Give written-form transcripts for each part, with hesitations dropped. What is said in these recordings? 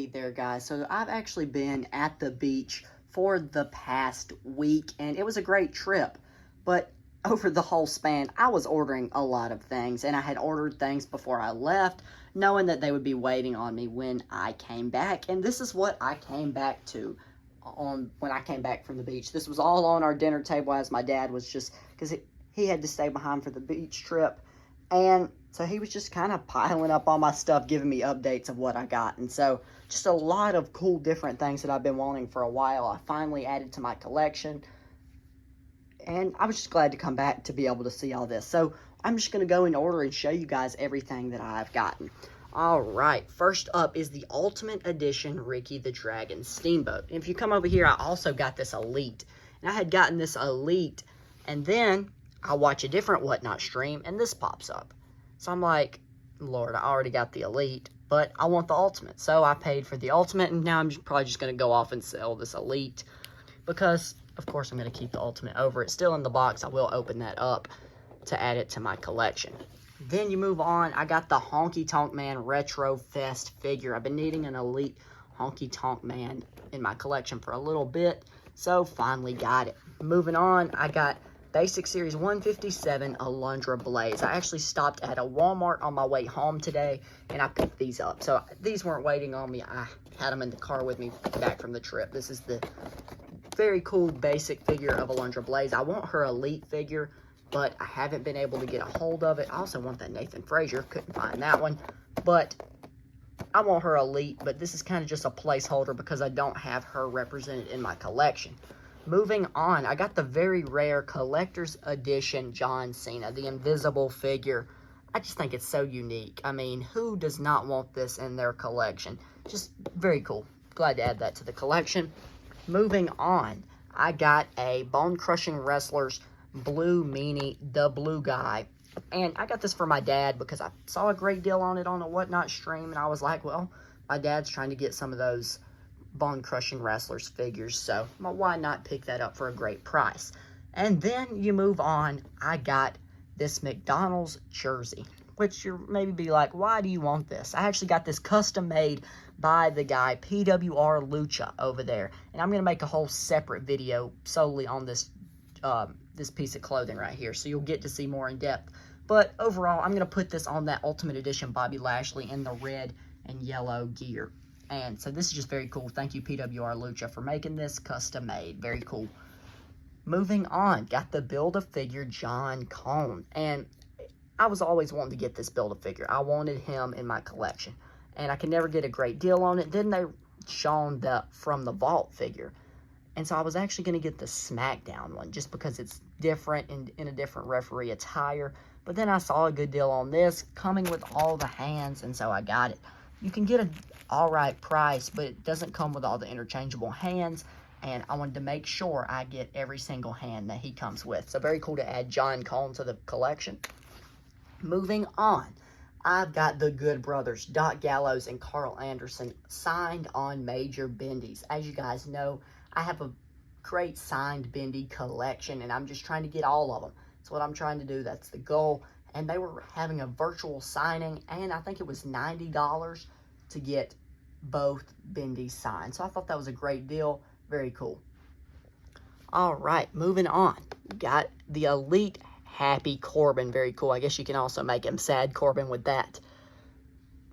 Hey there, guys. So I've actually been at the beach for the past week, and it was a great trip. But over the whole span, I was ordering a lot of things, and I had ordered things before I left, knowing that they would be waiting on me when I came back. And this is what I came back to when I came back from the beach. This was all on our dinner table as my dad was just, because he had to stay behind for the beach trip. And so he was just kind of piling up all my stuff, giving me updates of what I got. And so just a lot of cool different things that I've been wanting for a while, I finally added to my collection. And I was just glad to come back to be able to see all this. So I'm just going to go in order and show you guys everything that I've gotten. All right, first up is the Ultimate Edition Ricky the Dragon Steamboat. And if you come over here, I also got this Elite. And I had gotten this Elite, and then I watch a different Whatnot stream, and this pops up. So I'm like, Lord, I already got the Elite, but I want the Ultimate. So I paid for the Ultimate, and now I'm probably just going to go off and sell this Elite. Because, of course, I'm going to keep the Ultimate over. It's still in the box. I will open that up to add it to my collection. Then you move on. I got the Honky Tonk Man Retro Fest figure. I've been needing an Elite Honky Tonk Man in my collection for a little bit, so finally got it. Moving on, I got Basic Series 157 Alundra Blaze. I actually stopped at a Walmart on my way home today, and I picked these up. So these weren't waiting on me. I had them in the car with me back from the trip. This is the very cool basic figure of Alundra Blaze. I want her Elite figure, but I haven't been able to get a hold of it. I also want that Nathan Frazier. Couldn't find that one. But I want her Elite, but this is kind of just a placeholder because I don't have her represented in my collection. Moving on, I got the very rare Collector's Edition John Cena, the invisible figure. I just think it's so unique. I mean, who does not want this in their collection? Just very cool. Glad to add that to the collection. Moving on, I got a Bone Crushing Wrestlers Blue Meanie, the Blue Guy. And I got this for my dad because I saw a great deal on it on a Whatnot stream. And I was like, well, my dad's trying to get some of those Bone Crushing Wrestlers figures, so why not pick that up for a great price? And then you move on, I got this McDonald's jersey, which you maybe be like, why do you want this? I actually got this custom made by the guy PWR Lucha over there, and I'm going to make a whole separate video solely on this this piece of clothing right here, so you'll get to see more in depth. But overall, I'm going to put this on that Ultimate Edition Bobby Lashley in the red and yellow gear. And so this is just very cool. Thank you, PWR Lucha, for making this custom made. Very cool. Moving on, got the Build-A-Figure John Cone. And I was always wanting to get this Build-A-Figure. I wanted him in my collection. And I could never get a great deal on it. Then they shown the From the Vault figure. And so I was actually going to get the SmackDown one just because it's different and in a different referee attire. But then I saw a good deal on this coming with all the hands, and so I got it. You can get an alright price, but it doesn't come with all the interchangeable hands, and I wanted to make sure I get every single hand that he comes with. So very cool to add John Cone to the collection. Moving on, I've got the Good Brothers, Doc Gallows and Carl Anderson, signed on Major Bendies. As you guys know, I have a great signed Bendy collection, and I'm just trying to get all of them. That's what I'm trying to do. That's the goal. And they were having a virtual signing, and I think it was $90 to get both Bendies signed. So I thought that was a great deal. Very cool. All right, moving on. Got the Elite Happy Corbin. Very cool. I guess you can also make him Sad Corbin with that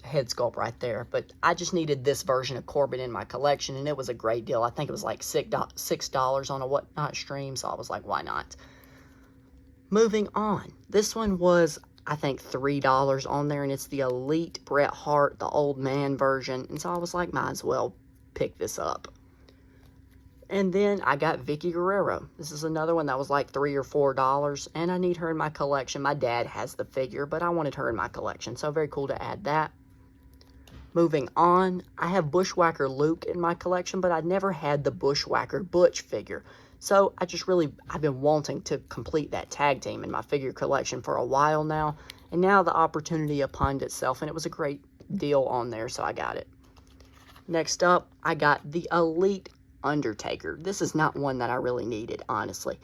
head sculpt right there. But I just needed this version of Corbin in my collection, and it was a great deal. I think it was like $6 on a Whatnot stream, so I was like, why not? Moving on, this one was, I think, $3 on there, and it's the Elite Bret Hart, the old man version, and so I was like, might as well pick this up. And then I got Vicky Guerrero. This is another one that was like $3 or $4, and I need her in my collection. My dad has the figure, but I wanted her in my collection, so very cool to add that. Moving on, I have Bushwhacker Luke in my collection, but I never had the Bushwhacker Butch figure. So I've been wanting to complete that tag team in my figure collection for a while now. And now the opportunity upon itself, and it was a great deal on there, so I got it. Next up, I got the Elite Undertaker. This is not one that I really needed, honestly.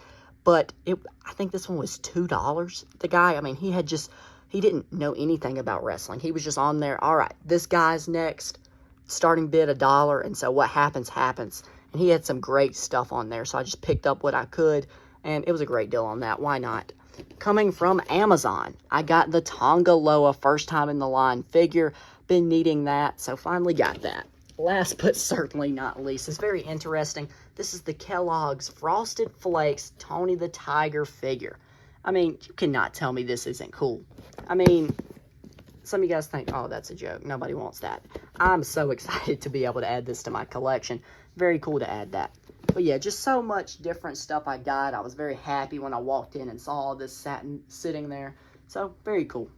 But I think this one was $2. The guy, I mean, he didn't know anything about wrestling. He was just on there, all right, this guy's next. starting bid $1, and so what happens, happens. And he had some great stuff on there, so I just picked up what I could, and it was a great deal on that. Why not? Coming from Amazon, I got the Tonga Loa first time in the line figure. Been needing that, so finally got that. Last but certainly not least, is very interesting. This is the Kellogg's Frosted Flakes Tony the Tiger figure. I mean, you cannot tell me this isn't cool. I mean, some of you guys think, oh, that's a joke. Nobody wants that. I'm so excited to be able to add this to my collection. Very cool to add that. But yeah, just so much different stuff I got. I was very happy when I walked in and saw all this sitting there. So, very cool.